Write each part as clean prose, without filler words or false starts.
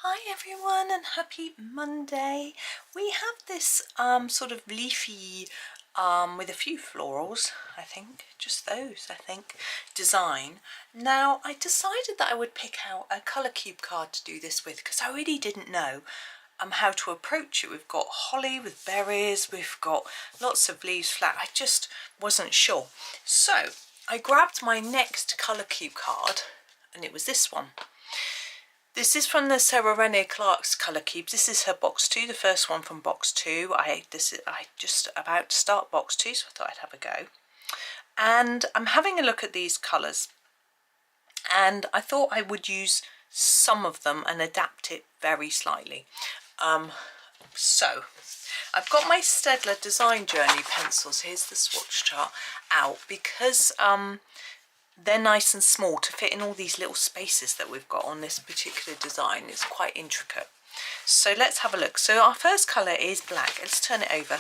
Hi everyone and happy Monday. We have this sort of leafy with a few florals, I think, just those design. Now I decided that I would pick out a colour cube card to do this with because I really didn't know how to approach it. We've got holly with berries, we've got lots of leaves flat. I just wasn't sure. So I grabbed my next colour cube card and it was this one. This is from the Sarah Renee Clark's colour cubes. This is her box 2, the first one from box 2. I just about to start box 2, so I thought I'd have a go. And I'm having a look at these colours, and I thought I would use some of them and adapt it very slightly. So I've got my Staedtler Design Journey pencils. Here's the swatch chart out because they're nice and small to fit in all these little spaces that we've got on this particular design. It's quite intricate. So let's have a look. So our first colour is black. Let's turn it over.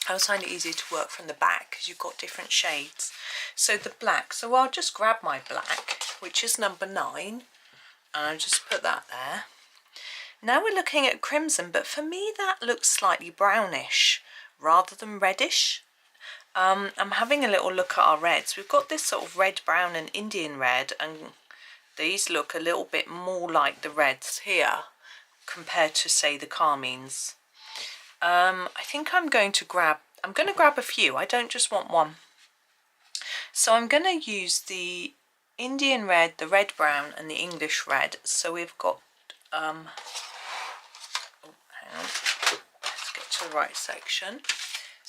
I always find it easier to work from the back because you've got different shades. So the black. So I'll just grab my black, which is number 9, and I'll just put that there. Now we're looking at crimson, but for me that looks slightly brownish rather than reddish. I'm having a little look at our reds. We've got this sort of red, brown and Indian red, and these look a little bit more like the reds here compared to, say, the carmines. I think I'm going to grab a few. I don't just want one. So I'm going to use the Indian red, the red brown and the English red. So we've got oh, hang on. Let's get to the right section.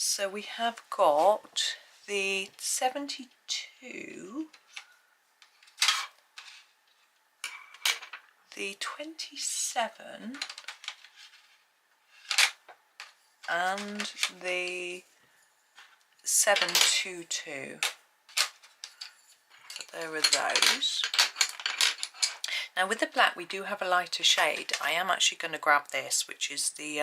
So we have got the 72, the 27 and the 722. So there are those. Now with the black we do have a lighter shade. I am actually going to grab this, which is the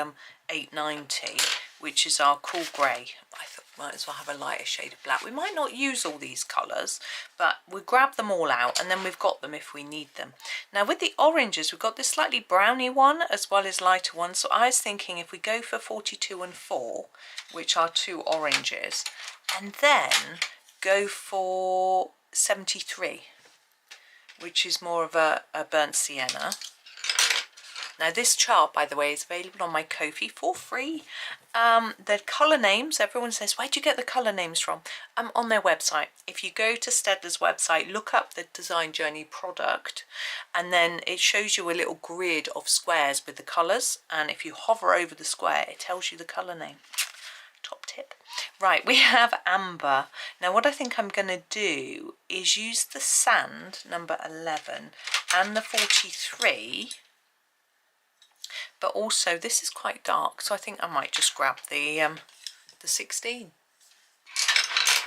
890, which is our cool grey. I thought might as well have a lighter shade of black. We might not use all these colours, but we'll grab them all out and then we've got them if we need them. Now with the oranges we've got this slightly browny one as well as lighter ones. So I was thinking if we go for 42 and 4, which are 2 oranges, and then go for 73, which is more of a burnt sienna. Now this chart, by the way, is available on my Ko-fi for free. The colour names, everyone says, where'd you get the colour names from? On their website. If you go to Staedtler's website, look up the Design Journey product, and then it shows you a little grid of squares with the colours, and if you hover over the square, it tells you the colour name. Top tip. Right, we have amber. Now what I think I'm going to do is use the sand, number 11, and the 43, but also this is quite dark, so I think I might just grab the 16.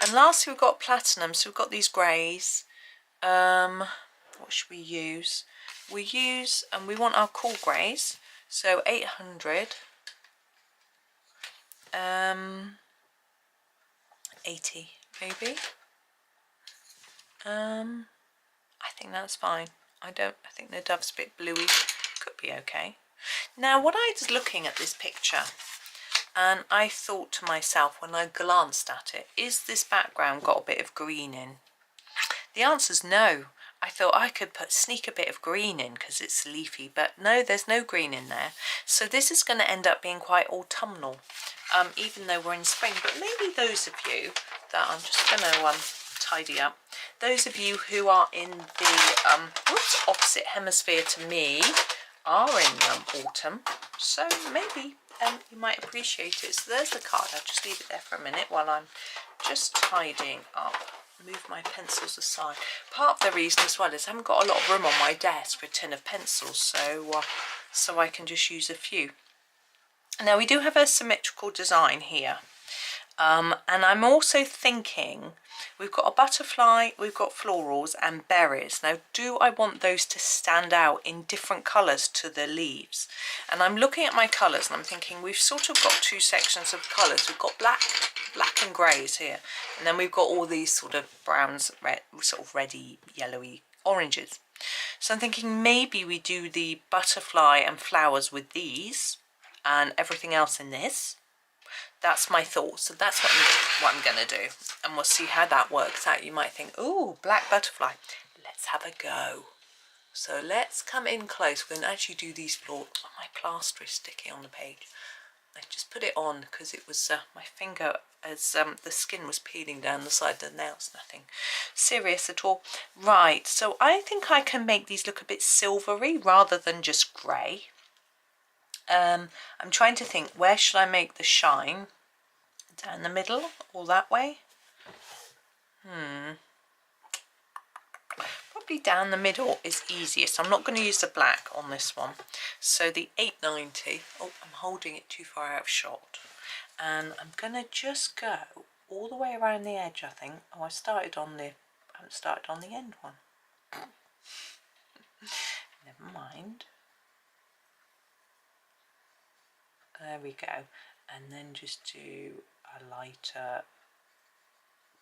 And lastly we've got platinum, so we've got these greys. What should we use? We want our cool greys, so 800. 80 maybe. I think that's fine. I think the dove's a bit bluey. Could be okay. Now what I was looking at this picture and I thought to myself when I glanced at it, is this background got a bit of green in? The answer's no. I thought I could sneak a bit of green in because it's leafy, but no, there's no green in there. So this is going to end up being quite autumnal, even though we're in spring. But maybe those of you that I'm just going to tidy up, those of you who are in the opposite hemisphere to me are in autumn, so maybe you might appreciate it. So there's the card. I'll just leave it there for a minute while I'm just tidying up. Move my pencils aside. Part of the reason as well is I haven't got a lot of room on my desk for a tin of pencils, so I can just use a few. Now we do have a symmetrical design here, and I'm also thinking we've got a butterfly, we've got florals and berries. Now do I want those to stand out in different colours to the leaves? And I'm looking at my colours and I'm thinking we've sort of got 2 sections of colours. We've got black and greys here, and then we've got all these sort of browns, red, sort of reddy, yellowy oranges. So I'm thinking maybe we do the butterfly and flowers with these and everything else in this. That's my thought. So that's what I'm going to do. And we'll see how that works out. You might think, oh, black butterfly. Let's have a go. So let's come in close. We're going to actually do these floors. Oh, my plaster is sticky on the page. I just put it on because it was my finger as the skin was peeling down the side of the nails. Nothing serious at all. Right, so I think I can make these look a bit silvery rather than just grey. I'm trying to think, where should I make the shine? Down the middle or that way? Probably down the middle is easiest. I'm not going to use the black on this one. So the 890, oh, I'm holding it too far out of shot. And I'm going to just go all the way around the edge, I think. Oh, I haven't started on the end one. Never mind. There we go. And then just do a lighter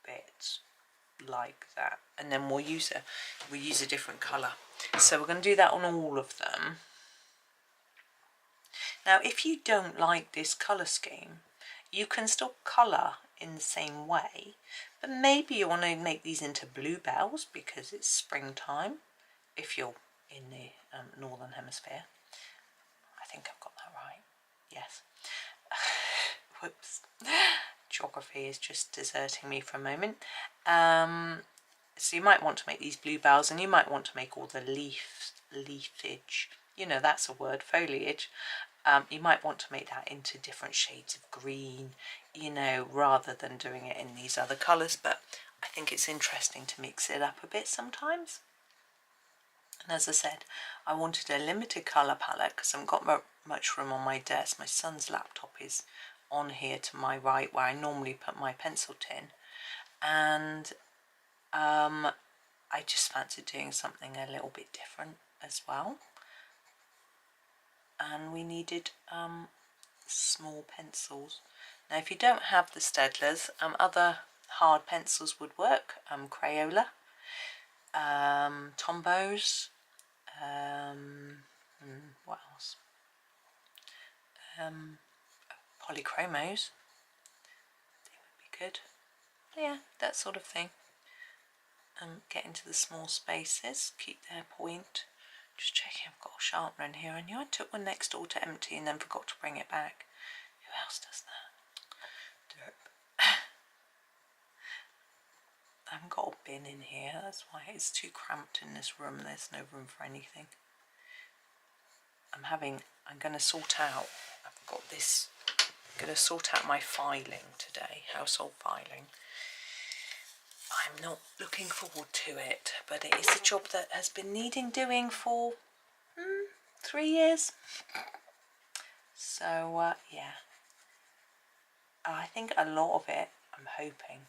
bit like that, and then we'll use a different colour. So we're going to do that on all of them. Now if you don't like this colour scheme, you can still colour in the same way, but maybe you want to make these into bluebells because it's springtime if you're in the northern hemisphere. I think I've got that right. Yes. Whoops. Geography is just deserting me for a moment. So you might want to make these bluebells, and you might want to make all the leafage, you know, that's a word, foliage. You might want to make that into different shades of green, you know, rather than doing it in these other colours, but I think it's interesting to mix it up a bit sometimes. And as I said, I wanted a limited colour palette because I haven't got much room on my desk. My son's laptop is on here to my right where I normally put my pencil tin, and I just fancied doing something a little bit different as well, and we needed small pencils. Now if you don't have the Staedtlers, other hard pencils would work, Crayola, Tombows, what else, polychromos, they would be good. Yeah, that sort of thing. Get into the small spaces, keep their point. Just checking I've got a sharpener in here. I knew I took one next door to empty and then forgot to bring it back. Who else does that? Derp. I haven't got a bin in here, that's why it's too cramped in this room. There's no room for anything. I'm going to sort out, I've got this, I'm going to sort out my filing today, household filing. I'm not looking forward to it, but it is a job that has been needing doing for 3 years. So yeah, I think a lot of it, I'm hoping,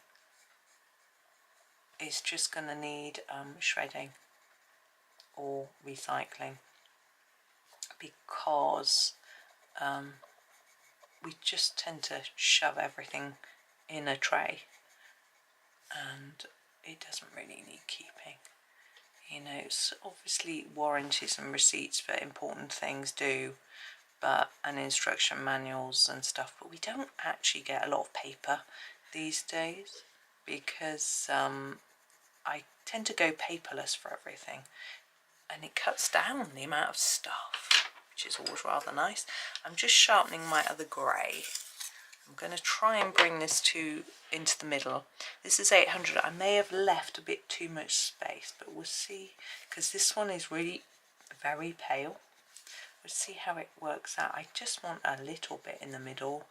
is just going to need shredding or recycling, because we just tend to shove everything in a tray and it doesn't really need keeping. You know, it's obviously warranties and receipts for important things do, and instruction manuals and stuff, but we don't actually get a lot of paper these days because I tend to go paperless for everything, and it cuts down the amount of stuff, which is always rather nice. I'm just sharpening my other grey. I'm going to try and bring this into the middle. This is 800. I may have left a bit too much space, but we'll see, because this one is really very pale. We'll see how it works out. I just want a little bit in the middle,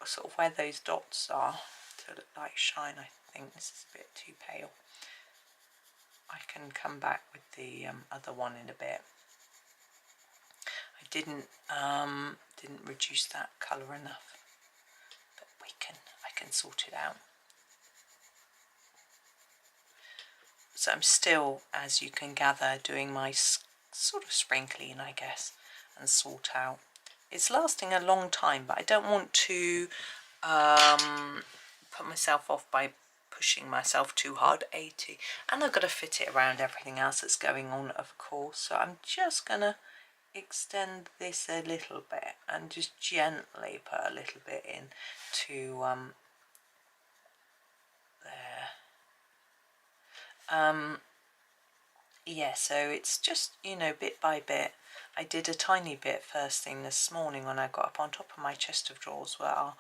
sort of where those dots are, to look like shine. I think this is a bit too pale. I can come back with the other one in a bit. I didn't reduce that colour enough, but I can sort it out. So I'm still, as you can gather, doing my sort of spring clean, I guess, and sort out. It's lasting a long time, but I don't want to put myself off by pushing myself too hard. 80, and I've got to fit it around everything else that's going on, of course. So I'm just gonna extend this a little bit and just gently put a little bit in to there. Yeah, so it's just, you know, bit by bit. I did a tiny bit first thing this morning when I got up. On top of my chest of drawers were our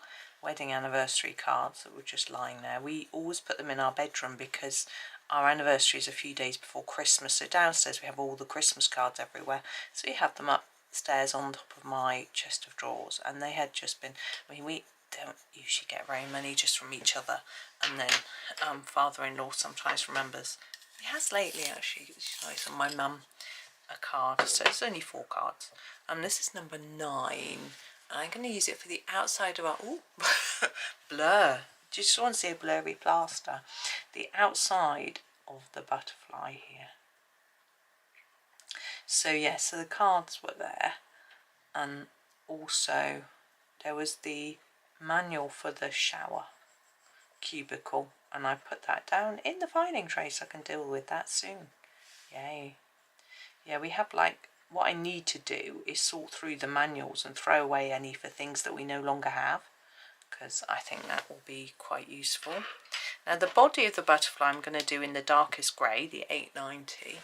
wedding anniversary cards that were just lying there. We always put them in our bedroom because our anniversary is a few days before Christmas, so downstairs we have all the Christmas cards everywhere, so we have them upstairs on top of my chest of drawers. And they had just been, I mean, we don't usually get very many just from each other, and then father-in-law sometimes remembers. He has lately, actually. It's nice on my mum a card, so it's only 4 cards. This is number 9. I'm going to use it for the outside of our blur. Just want to see a blurry plaster. The outside of the butterfly here. So yeah, so the cards were there, and also there was the manual for the shower cubicle, and I put that down in the filing tray so I can deal with that soon. Yay. Yeah, we have, like, what I need to do is sort through the manuals and throw away any for things that we no longer have, because I think that will be quite useful. Now the body of the butterfly I'm going to do in the darkest grey, the 890.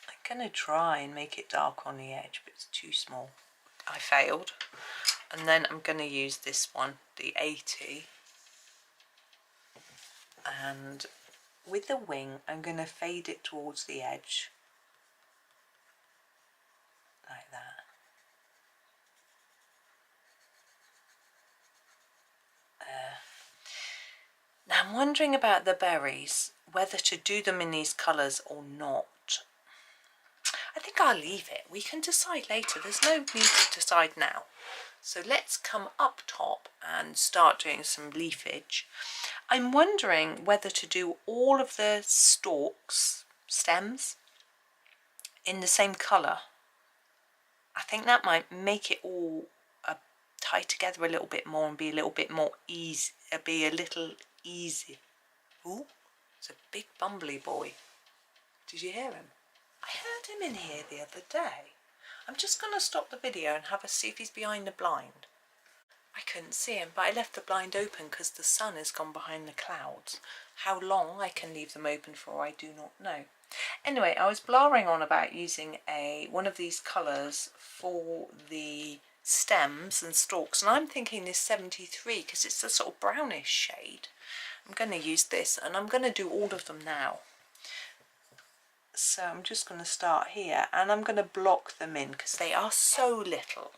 I'm going to try and make it dark on the edge, but it's too small. I failed. And then I'm going to use this one, the 80, and with the wing I'm going to fade it towards the edge like that. Now I'm wondering about the berries, whether to do them in these colours or not. I think I'll leave it. We can decide later. There's no need to decide now. So let's come up top and start doing some leafage. I'm wondering whether to do all of the stalks, stems, in the same colour. I think that might make it all tie together a little bit more and be a little bit more easy. Be a little easy. Ooh, it's a big bumbly boy. Did you hear him? I heard him in here the other day. I'm just going to stop the video and have a see if he's behind the blind. I couldn't see him, but I left the blind open because the sun has gone behind the clouds. How long I can leave them open for, I do not know. Anyway, I was blaring on about using one of these colours for the stems and stalks, and I'm thinking this 73 because it's a sort of brownish shade. I'm going to use this, and I'm going to do all of them now. So I'm just going to start here, and I'm going to block them in because they are so little.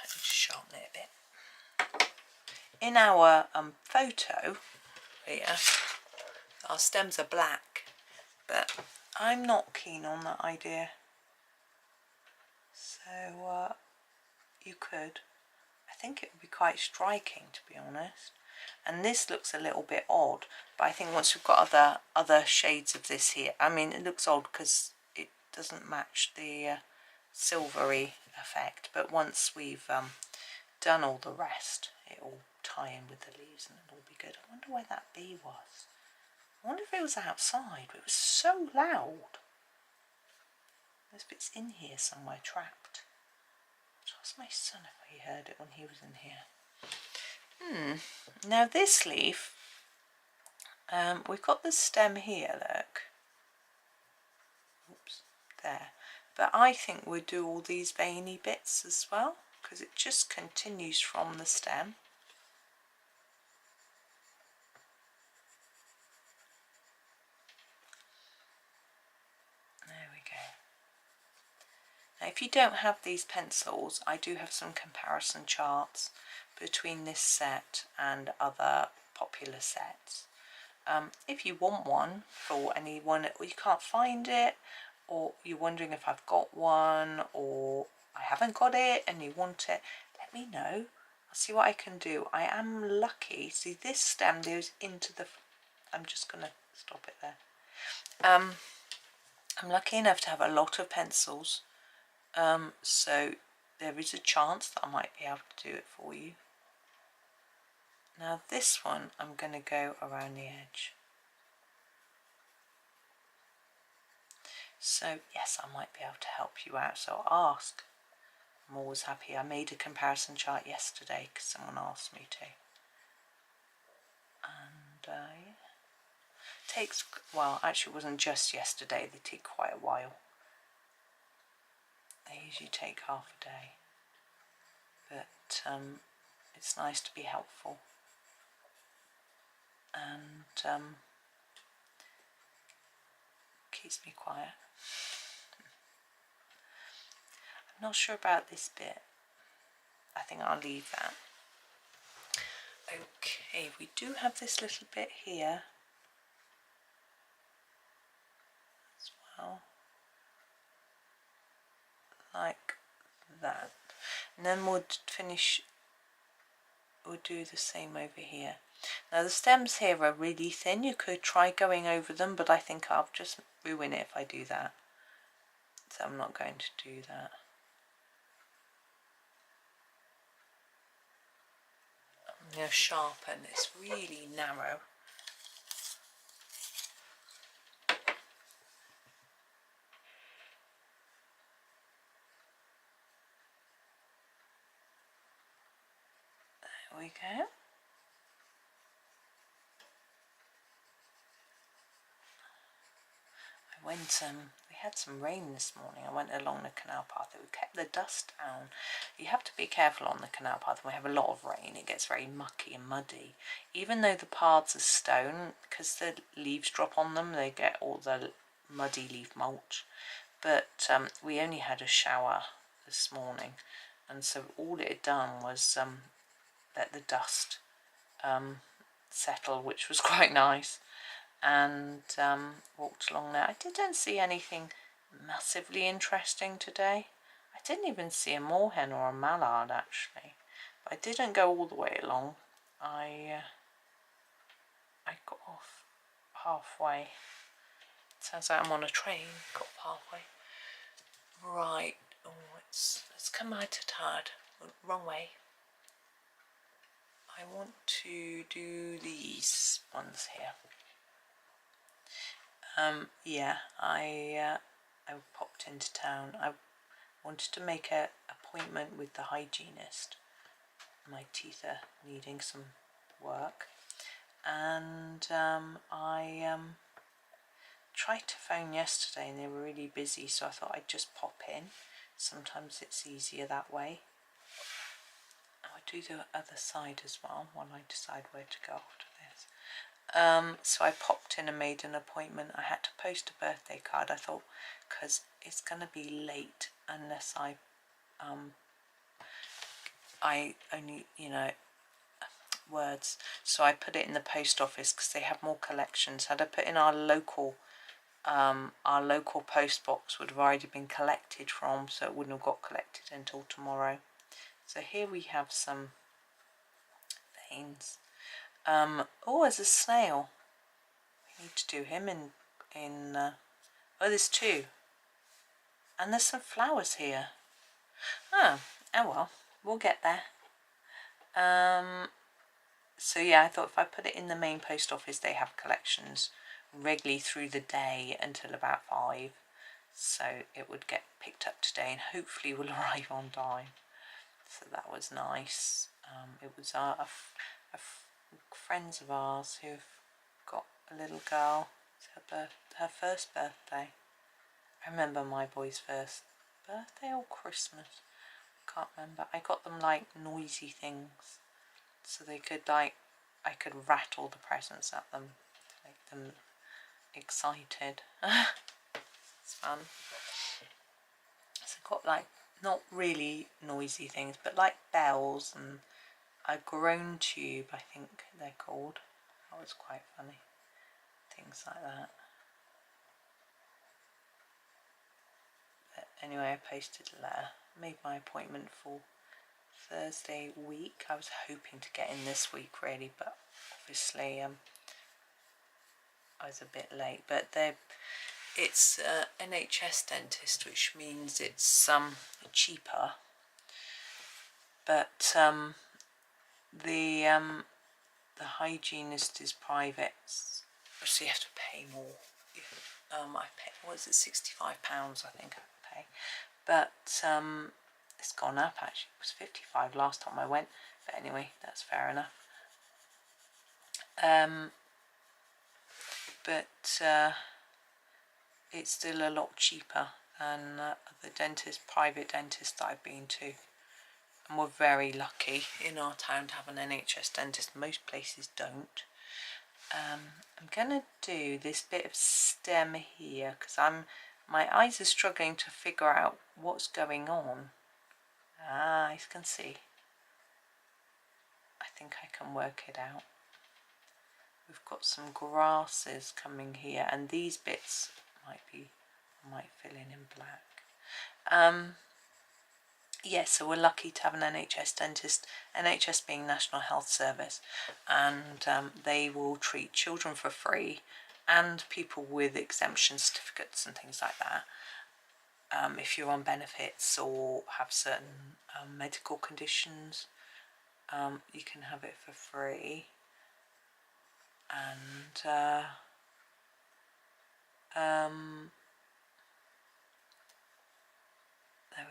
Just sharpen it a bit. In our photo here, our stems are black, but I'm not keen on that idea. So you could. I think it would be quite striking, to be honest. And this looks a little bit odd, but I think once we've got other shades of this here, I mean, it looks odd because it doesn't match the silvery effect, but once we've done all the rest, it will tie in with the leaves and it'll all be good. I wonder where that bee was. I wonder if it was outside, but it was so loud. This bit's in here somewhere, trapped. Ask my son if he heard it when he was in here. Now this leaf, we've got the stem here, look. Oops, there. But I think we'll do all these veiny bits as well, because it just continues from the stem. There we go. Now if you don't have these pencils, I do have some comparison charts between this set and other popular sets. If you want one for anyone, or you can't find it, or you're wondering if I've got one, or I haven't got it and you want it, let me know. I'll see what I can do. I am lucky. See, this stem goes into the... I'm just going to stop it there. I'm lucky enough to have a lot of pencils, so there is a chance that I might be able to do it for you. Now this one I'm going to go around the edge. So yes, I might be able to help you out, so ask. I'm always happy. I made a comparison chart yesterday because someone asked me to. And yeah. Takes, well, actually it wasn't just yesterday, they take quite a while. They usually take half a day. But it's nice to be helpful. And keeps me quiet. I'm not sure about this bit. I think I'll leave that. Okay, we do have this little bit here as well, like that. And then we'll finish, we'll do the same over here. Now the stems here are really thin. You could try going over them, but I think I'll just ruin it if I do that. So I'm not going to do that. I'm going to sharpen. It's really narrow. There we go. We had some rain this morning. I went along the canal path. It kept the dust down. You have to be careful on the canal path. When we have a lot of rain, it gets very mucky and muddy. Even though the paths are stone, because the leaves drop on them, they get all the muddy leaf mulch. But we only had a shower this morning, and so all it had done was let the dust settle, which was quite nice. And walked along there. I didn't see anything massively interesting today. I didn't even see a moorhen or a mallard actually, but I didn't go all the way along. I got off halfway. Sounds like I'm on a train. Got off halfway. Right. Oh, let's come out of Tard. Wrong way. I want to do these ones here. Yeah, I popped into town. I wanted to make an appointment with the hygienist. My teeth are needing some work, and I tried to phone yesterday and they were really busy, so I thought I'd just pop in. Sometimes it's easier that way. I'll do the other side as well while I decide where to go after this. So I popped in and made an appointment. I had to post a birthday card, I thought, because it's going to be late unless I only, words. So I put it in the post office because they have more collections. Had I put in our local post box would have already been collected from, so it wouldn't have got collected until tomorrow. So here we have some veins. Oh, there's a snail. We need to do him in oh, there's two. And there's some flowers here. Oh well, we'll get there. So yeah, I thought if I put it in the main post office, they have collections regularly through the day until about 5. So it would get picked up today and hopefully will arrive on time. So that was nice. It was friends of ours who've got a little girl. It's her first birthday. I remember my boy's first birthday or Christmas. I can't remember. I got them like noisy things, so they could I could rattle the presents at them, make them excited. It's fun. So I got like not really noisy things, but like bells and a groan tube, I think they're called. That was quite funny. Things like that. But anyway, I posted a letter. Made my appointment for Thursday week. I was hoping to get in this week really, but obviously I was a bit late. But it's NHS dentist, which means it's cheaper. But the hygienist is private, so you have to pay more. I pay, what is it, £65 I think I pay, but it's gone up actually. It was 55 last time I went, but anyway, that's fair enough. But it's still a lot cheaper than the private dentist that I've been to. And we're very lucky in our town to have an NHS dentist. Most places don't. I'm gonna do this bit of stem here because my eyes are struggling to figure out what's going on. You can see. I think I can work it out. We've got some grasses coming here, and these bits I might fill in black. Yeah, so we're lucky to have an NHS dentist, NHS being National Health Service, and they will treat children for free and people with exemption certificates and things like that. If you're on benefits or have certain medical conditions, you can have it for free. And there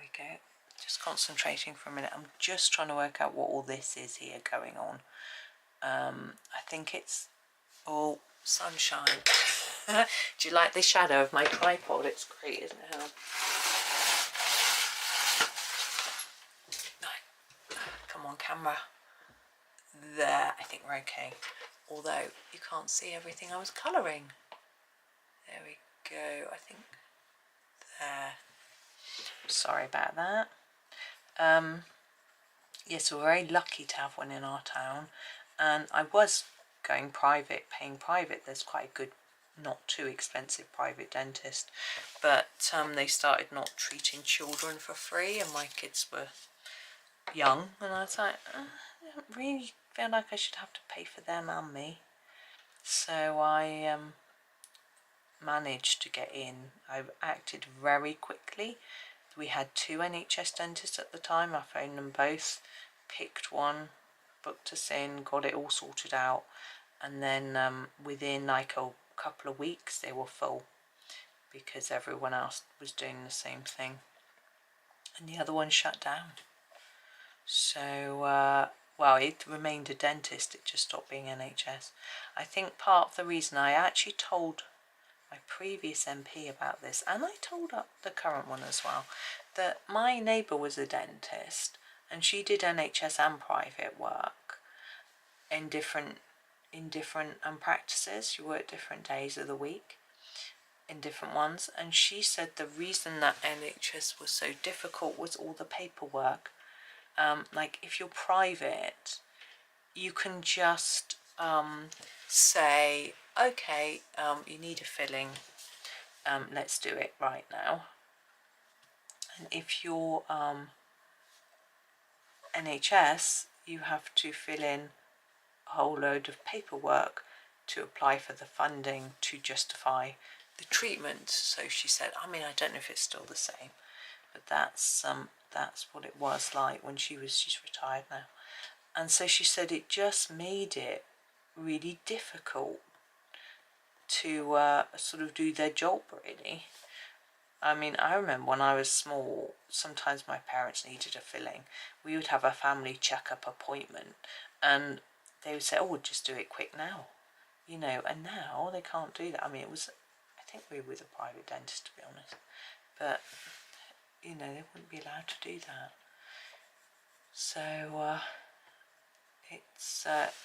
we go. Just concentrating for a minute. I'm just trying to work out what all this is here going on. I think it's all sunshine. Do you like the shadow of my tripod? It's great, isn't it? No. Come on, camera. There, I think we're okay. Although you can't see everything I was colouring. There we go, I think. There. Sorry about that. Yes, we're very lucky to have one in our town, and I was going private, paying private. There's quite a good, not too expensive private dentist, but they started not treating children for free, and my kids were young, and I was like, I don't really feel like I should have to pay for them and me. So I managed to get in. I acted very quickly. We had 2 NHS dentists at the time. I phoned them both, picked one, booked us in, got it all sorted out, and then within like a couple of weeks they were full because everyone else was doing the same thing, and the other one shut down. So well, it remained a dentist, it just stopped being NHS. I think part of the reason, I actually told my previous MP about this, and I told the current one as well, that my neighbour was a dentist and she did NHS and private work in different practices. She worked different days of the week in different ones, and she said the reason that NHS was so difficult was all the paperwork. Like if you're private, you can just say, okay, you need a filling, let's do it right now. And if you're NHS, you have to fill in a whole load of paperwork to apply for the funding to justify the treatment. So she said, I mean, I don't know if it's still the same, but that's what it was like when she's retired now. And so she said it just made it really difficult to sort of do their job, really. I mean, I remember when I was small, sometimes my parents needed a filling. We would have a family check-up appointment and they would say, oh, we'll just do it quick now, you know, and now they can't do that. I mean, I think we were with a private dentist, to be honest, but, you know, they wouldn't be allowed to do that. So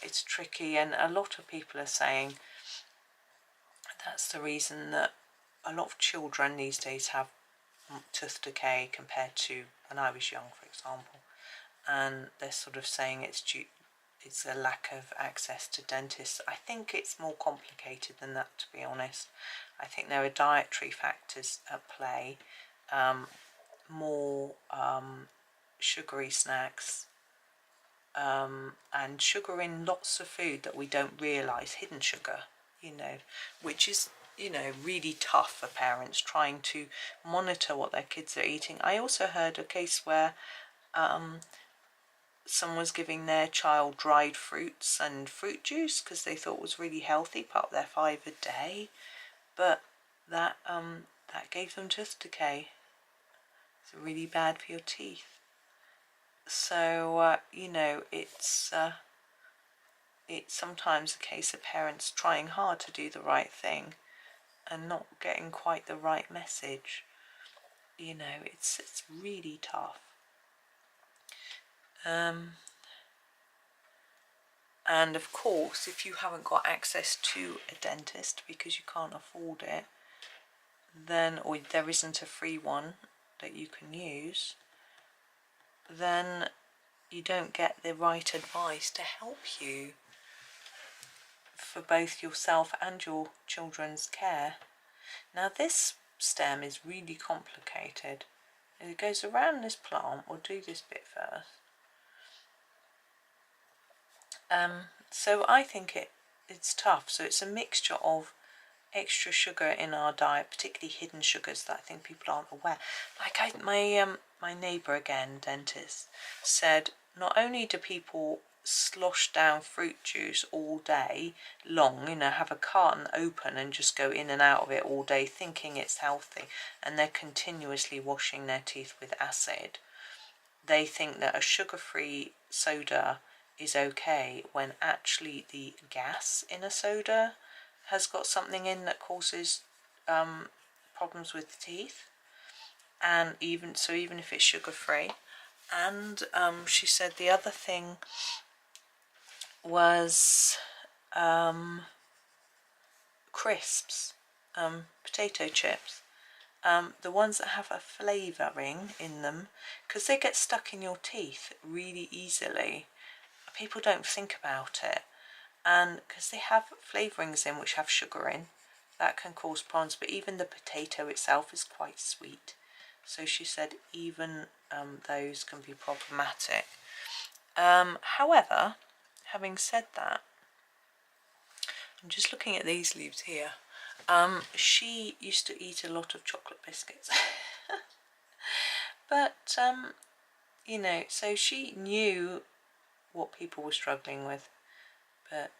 it's tricky, and a lot of people are saying that's the reason that a lot of children these days have tooth decay compared to when I was young, for example, and they're sort of saying it's a lack of access to dentists. I think it's more complicated than that, to be honest. I think there are dietary factors at play, more sugary snacks, and sugar in lots of food that we don't realise, hidden sugar, you know, which is, you know, really tough for parents trying to monitor what their kids are eating. I also heard a case where someone was giving their child dried fruits and fruit juice because they thought it was really healthy, part of their 5 a day, but that gave them tooth decay. It's really bad for your teeth. So you know, it's sometimes a case of parents trying hard to do the right thing and not getting quite the right message. You know, it's really tough. And of course, if you haven't got access to a dentist because you can't afford it, then, or there isn't a free one that you can use, then you don't get the right advice to help you for both yourself and your children's care. Now this stem is really complicated. It goes around this plant. We'll do this bit first. So I think it's tough. So it's a mixture of extra sugar in our diet, particularly hidden sugars that I think people aren't aware. Like my neighbour, again, dentist, said not only do people slosh down fruit juice all day long, you know, have a carton open and just go in and out of it all day thinking it's healthy, and they're continuously washing their teeth with acid. They think that a sugar-free soda is okay when actually the gas in a soda has got something in that causes problems with the teeth, and even if it's sugar-free. And she said the other thing was crisps, potato chips, the ones that have a flavouring in them, because they get stuck in your teeth really easily. People don't think about it, and because they have flavourings in which have sugar in, that can cause problems. But even the potato itself is quite sweet, so she said even those can be problematic. However, having said that, I'm just looking at these leaves here. She used to eat a lot of chocolate biscuits. But you know, so she knew what people were struggling with, but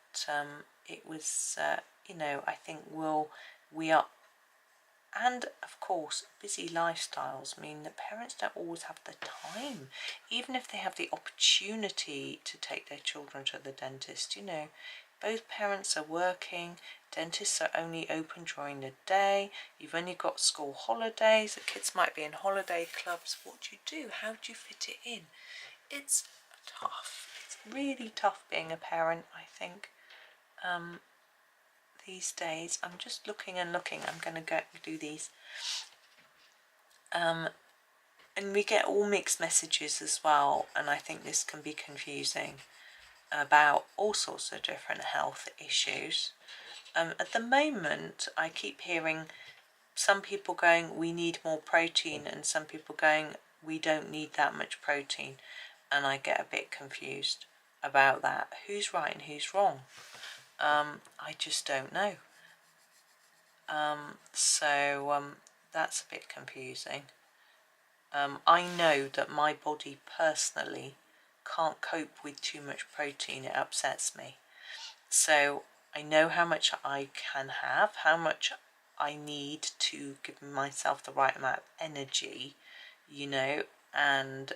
it was you know, I think we are, and of course busy lifestyles mean that parents don't always have the time, even if they have the opportunity to take their children to the dentist. You know, both parents are working, dentists are only open during the day, you've only got school holidays, the kids might be in holiday clubs. What do you do? How do you fit it in? It's tough. It's really tough being a parent, I think, these days. I'm just looking and looking. I'm going to go do these. And we get all mixed messages as well, and I think this can be confusing about all sorts of different health issues. At the moment, I keep hearing some people going, we need more protein, and some people going, we don't need that much protein. And I get a bit confused about that. Who's right and who's wrong? I just don't know. So that's a bit confusing. I know that my body personally can't cope with too much protein. It upsets me. So I know how much I can have, how much I need to give myself the right amount of energy, you know, and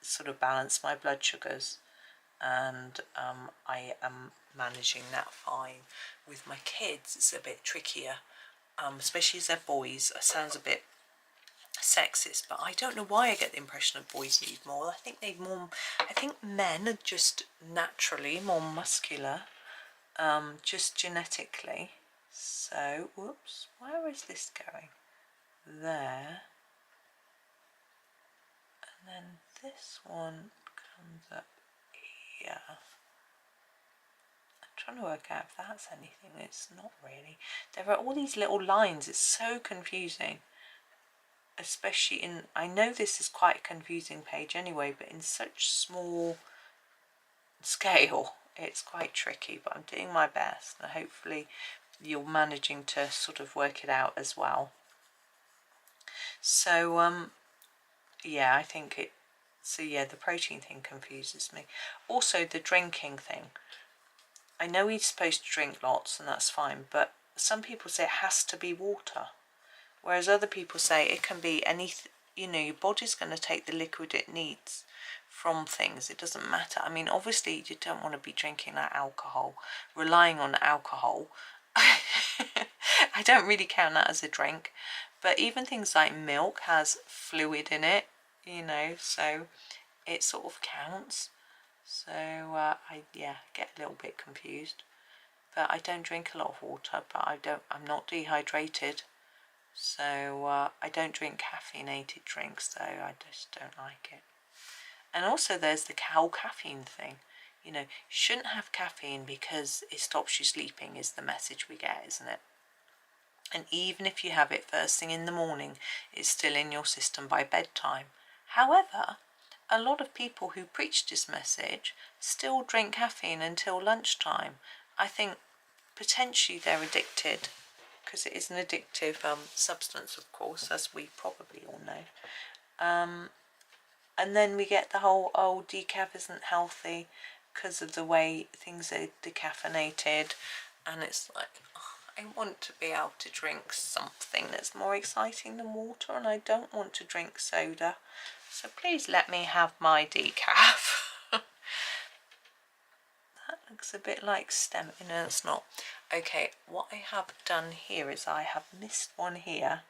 sort of balance my blood sugars. And I am managing that fine. With my kids, it's a bit trickier, especially as they're boys. It sounds a bit sexist, but I don't know why I get the impression that boys need more. I think I think men are just naturally more muscular, just genetically. So, whoops, where is this going? There. And then this one comes up here. I'm trying to work out if that's anything. It's not really. There are all these little lines. It's so confusing. Especially in, I know this is quite a confusing page anyway, but in such small scale, it's quite tricky, but I'm doing my best, and hopefully you're managing to sort of work it out as well. So yeah, I think So yeah, the protein thing confuses me. Also the drinking thing. I know he's supposed to drink lots and that's fine, but some people say it has to be water. Whereas other people say it can be anything, you know, your body's going to take the liquid it needs from things. It doesn't matter. I mean, obviously you don't want to be drinking that alcohol, relying on alcohol. I don't really count that as a drink. But even things like milk has fluid in it, you know, so it sort of counts. So I get a little bit confused. But I don't drink a lot of water, but I'm not dehydrated. So I don't drink caffeinated drinks though, I just don't like it. And also there's the whole caffeine thing. You know, you shouldn't have caffeine because it stops you sleeping is the message we get, isn't it? And even if you have it first thing in the morning, it's still in your system by bedtime. However, a lot of people who preach this message still drink caffeine until lunchtime. I think potentially they're addicted, because it is an addictive substance, of course, as we probably all know. And then we get the whole, oh, decaf isn't healthy because of the way things are decaffeinated. And it's like, oh, I want to be able to drink something that's more exciting than water, and I don't want to drink soda. So please let me have my decaf. That looks a bit like stem. No, it's not. Okay, what I have done here is I have missed one here.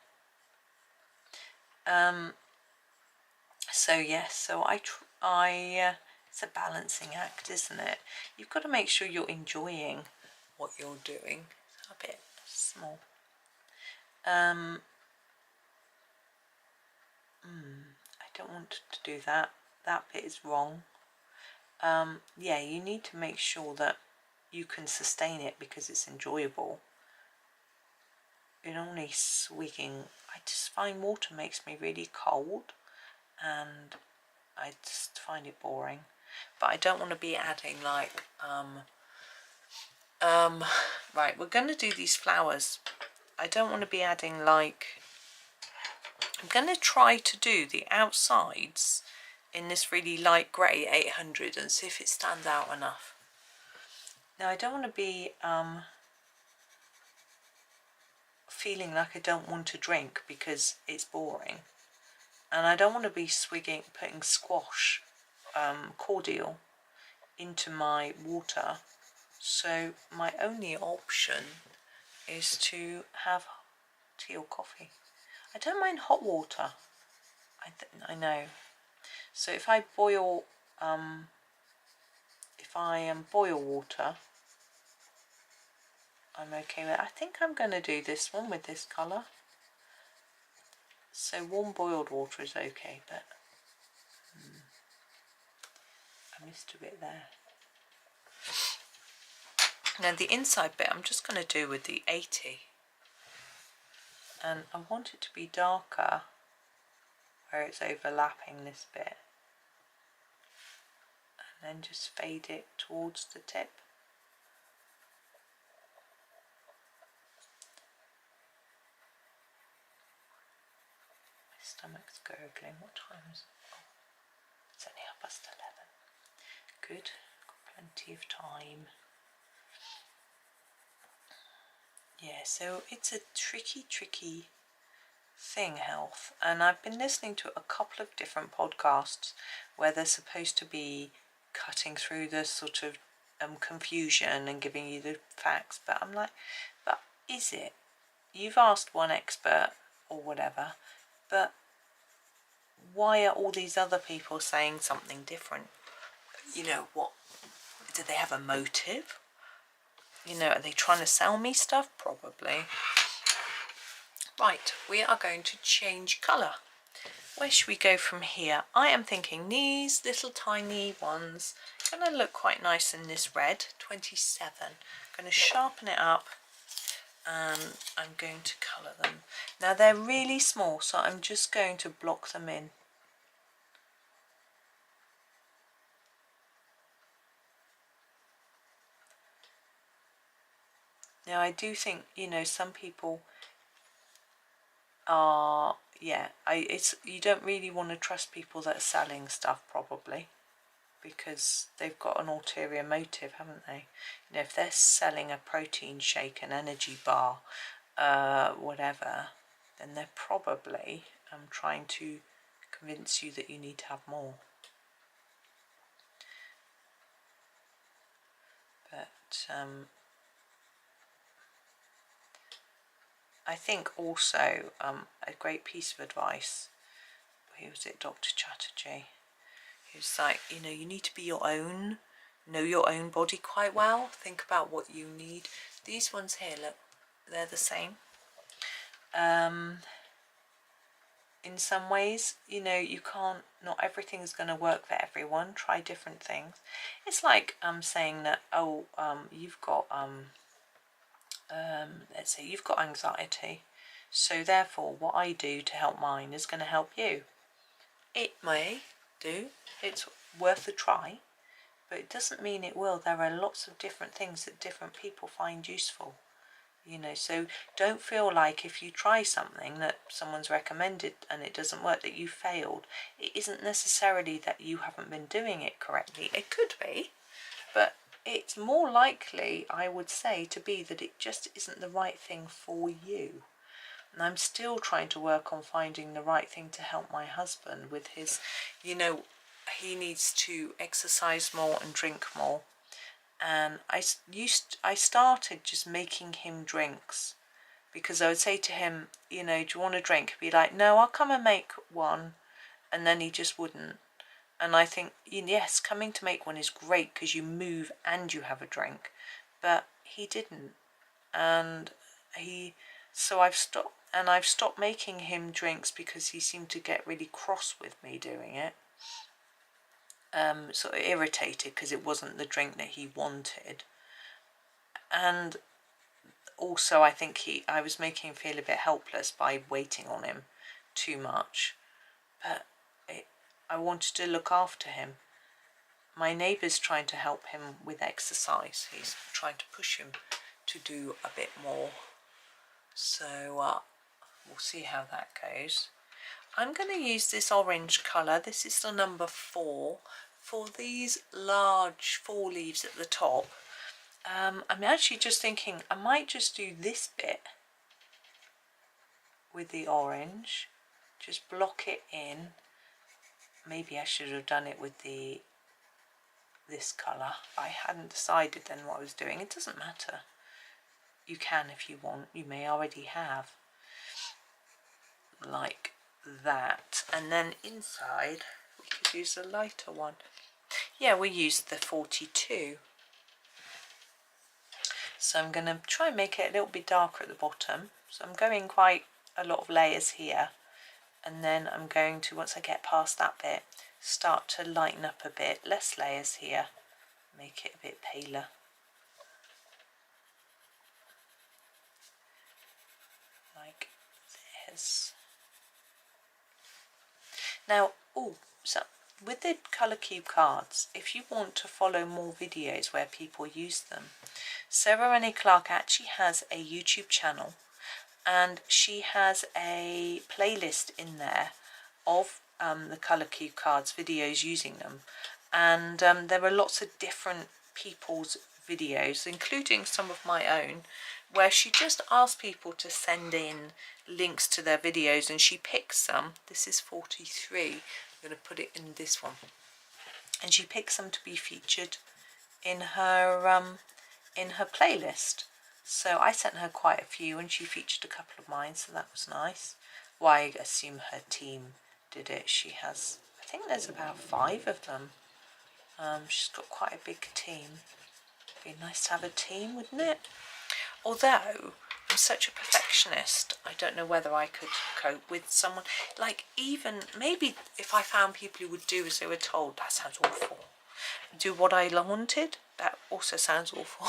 So yes, so it's a balancing act, isn't it? You've got to make sure you're enjoying what you're doing. It's a bit small. I don't want to do that. That bit is wrong. Yeah, you need to make sure that you can sustain it because it's enjoyable. You're only swigging. I just find water makes me really cold and I just find it boring. But I don't want to be adding like right, we're going to do these flowers. I don't want to be adding like, I'm going to try to do the outsides in this really light grey 800 and see if it stands out enough. Now I don't want to be feeling like I don't want to drink because it's boring, and I don't want to be putting squash cordial into my water. So my only option is to have tea or coffee. I don't mind hot water. I know. So if I boil boil water, I'm okay with it. I think I'm going to do this one with this colour. So warm boiled water is okay, but I missed a bit there. Now the inside bit I'm just going to do with the 80. And I want it to be darker where it's overlapping this bit. And then just fade it towards the tip. My stomach's gurgling. What time is it? Oh, it's only 11:30. Good, got plenty of time. Yeah, so it's a tricky thing, health, and I've been listening to a couple of different podcasts where they're supposed to be cutting through the sort of confusion and giving you the facts, but I'm like, but is it? You've asked one expert or whatever, but why are all these other people saying something different? You know, what, do they have a motive? You know, are they trying to sell me stuff? Probably. Right, we are going to change colour. Where should we go from here? I am thinking these little tiny ones are going to look quite nice in this red, 27. I'm going to sharpen it up and I'm going to colour them. Now they're really small, so I'm just going to block them in. Now I do think, you know, some people are yeah, you don't really want to trust people that are selling stuff probably, because they've got an ulterior motive, haven't they? You know, if they're selling a protein shake, an energy bar, whatever, then they're probably trying to convince you that you need to have more. But I think also a great piece of advice, who was it, Dr. Chatterjee? He was like, you know, you need to be your own, know your own body quite well, think about what you need. These ones here, look, they're the same. In some ways, you know, you can't, not everything's going to work for everyone. Try different things. It's like saying that, oh, you've got, let's say you've got anxiety, so therefore what I do to help mine is going to help you. It may do, it's worth a try, but it doesn't mean it will. There are lots of different things that different people find useful. You know, so don't feel like if you try something that someone's recommended and it doesn't work, that you failed. It isn't necessarily that you haven't been doing it correctly. It could be, but it's more likely, I would say, to be that it just isn't the right thing for you. And I'm still trying to work on finding the right thing to help my husband with his, you know, he needs to exercise more and drink more. And I started just making him drinks, because I would say to him, you know, do you want a drink? He'd be like, no, I'll come and make one. And then he just wouldn't. And I think, yes, coming to make one is great because you move and you have a drink. But he didn't. And so I've stopped making him drinks because he seemed to get really cross with me doing it. Sort of irritated because it wasn't the drink that he wanted. And also I think I was making him feel a bit helpless by waiting on him too much. But I wanted to look after him. My neighbour's trying to help him with exercise. He's trying to push him to do a bit more. So we'll see how that goes. I'm going to use this orange colour. This is the number 4 for these large 4 leaves at the top. I'm actually just thinking I might just do this bit with the orange. Just block it in. Maybe I should have done it with this colour. I hadn't decided then what I was doing. It doesn't matter. You can if you want. You may already have. Like that. And then inside we could use a lighter one. Yeah, we used the 42. So I'm going to try and make it a little bit darker at the bottom. So I'm going quite a lot of layers here. And then I'm going to, once I get past that bit, start to lighten up a bit. Less layers here. Make it a bit paler. Like this. Now, so with the colour cube cards, if you want to follow more videos where people use them, Sarah Renee Clark actually has a YouTube channel, and she has a playlist in there of the colour cube cards videos using them, and there are lots of different people's videos, including some of my own, where she just asks people to send in links to their videos, and she picks some. This is 43. I'm going to put it in this one, and she picks them to be featured in her playlist. So I sent her quite a few, and she featured a couple of mine, so that was nice. Well, I assume her team did it. She has, I think there's about 5 of them. She's got quite a big team. Be nice to have a team, wouldn't it? Although I'm such a perfectionist, I don't know whether I could cope with someone, like, even maybe if I found people who would do as they were told. That sounds awful. Do what I wanted, that also sounds awful.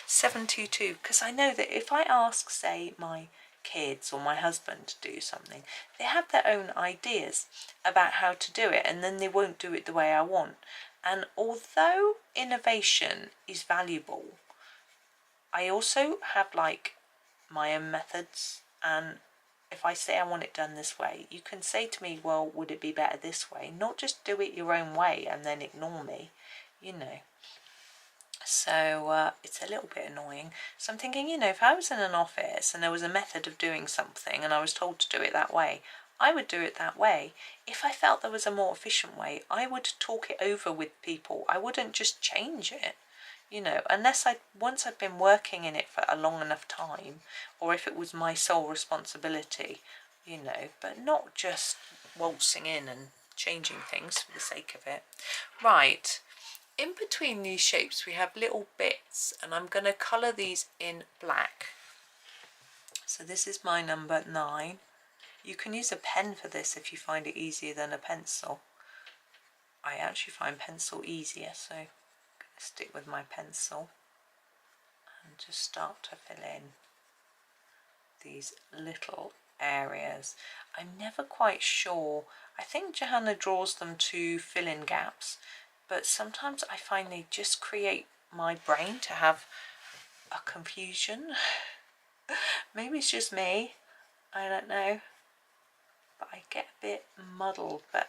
722, because I know that if I ask, say, my kids or my husband to do something, they have their own ideas about how to do it, and then they won't do it the way I want. And although innovation is valuable, I also have like my own methods, and if I say I want it done this way, you can say to me, well, would it be better this way? Not just do it your own way and then ignore me, you know. So it's a little bit annoying. So I'm thinking, you know, if I was in an office and there was a method of doing something and I was told to do it that way, I would do it that way. If I felt there was a more efficient way, I would talk it over with people. I wouldn't just change it, you know, unless once I'd been working in it for a long enough time, or if it was my sole responsibility, you know, but not just waltzing in and changing things for the sake of it. Right. In between these shapes we have little bits, and I'm going to colour these in black. So this is my number 9. You can use a pen for this if you find it easier than a pencil. I actually find pencil easier, so I'm going to stick with my pencil and just start to fill in these little areas. I'm never quite sure. I think Johanna draws them to fill in gaps, but sometimes I find they just create my brain to have a confusion. Maybe it's just me, I don't know, but I get a bit muddled. But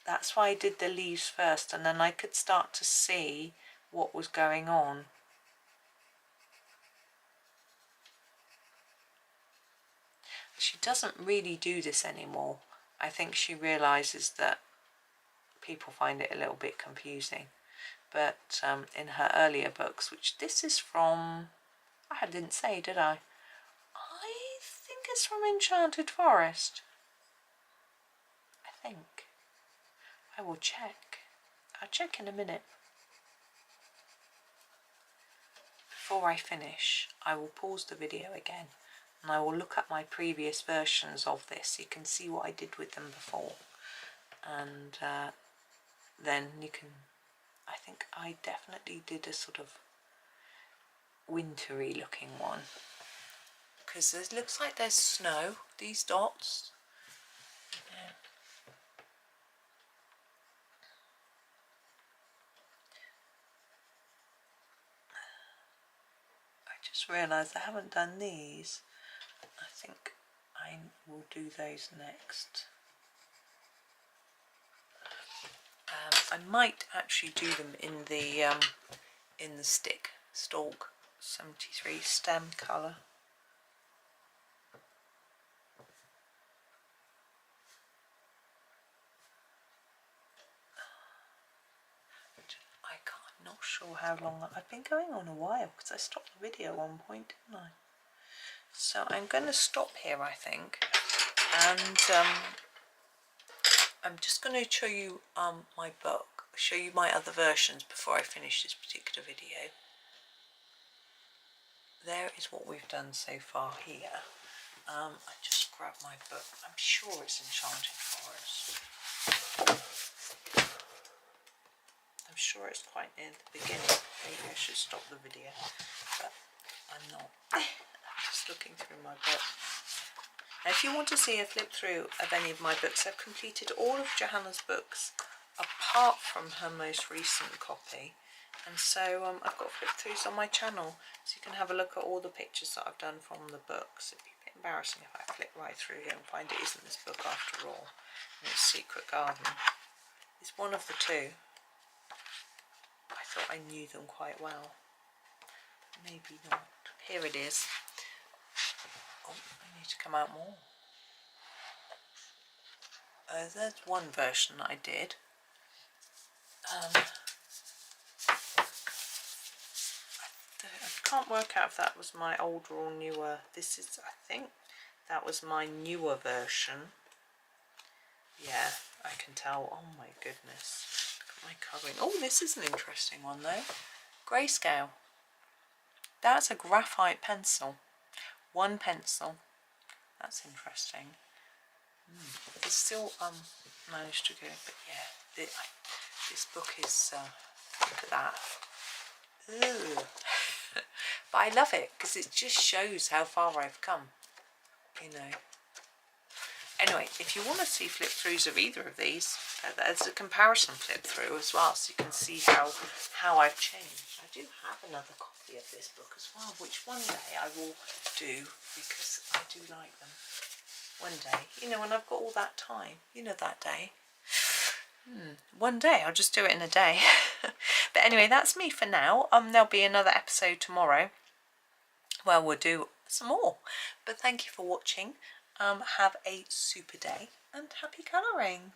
that's why I did the leaves first, and then I could start to see what was going on. She doesn't really do this anymore. I think she realises that people find it a little bit confusing. But in her earlier books, which this is from, I didn't say, did I? I think it's from Enchanted Forest. I think. I will check. I'll check in a minute. Before I finish, I will pause the video again and I will look at my previous versions of this so you can see what I did with them before. And then you can, I think I definitely did a sort of wintry looking one, because it looks like there's snow, these dots. Yeah. I just realised I haven't done these. I think I will do those next. I might actually do them in the stalk 73 stem colour. I'm not sure how long I've been going on a while, because I stopped the video at one point, didn't I? So I'm going to stop here, I think, and I'm just going to show you my book, show you my other versions before I finish this particular video. There is what we've done so far here. I just grabbed my book. I'm sure it's Enchanted Forest. I'm sure it's quite near the beginning. Maybe I should stop the video, but I'm not. I'm just looking through my book. Now, if you want to see a flip through of any of my books, I've completed all of Johanna's books apart from her most recent copy, and so I've got flip throughs on my channel, so you can have a look at all the pictures that I've done from the books. It'd be a bit embarrassing if I flip right through here and find it isn't this book after all, and it's Secret Garden. It's one of the two. I thought I knew them quite well. Maybe not. Here it is. Oh, I need to come out more. There's one version that I did. I can't work out if that was my older or newer. This is, I think, that was my newer version. Yeah, I can tell. Oh my goodness. Look at my colouring. Oh, this is an interesting one though. Grayscale. That's a graphite pencil. One pencil. That's interesting. It's still managed to go, but yeah, this book is, look at that. Ugh. But I love it because it just shows how far I've come, you know. Anyway, if you want to see flip throughs of either of these, there's a comparison flip through as well, so you can see how I've changed. I do have another copy of this book as well, which one day I will do because I do like them. One day, you know, when I've got all that time, you know, that day. One day, I'll just do it in a day. But anyway, that's me for now. There'll be another episode tomorrow. Well, we'll do some more. But thank you for watching. Have a super day and happy colouring.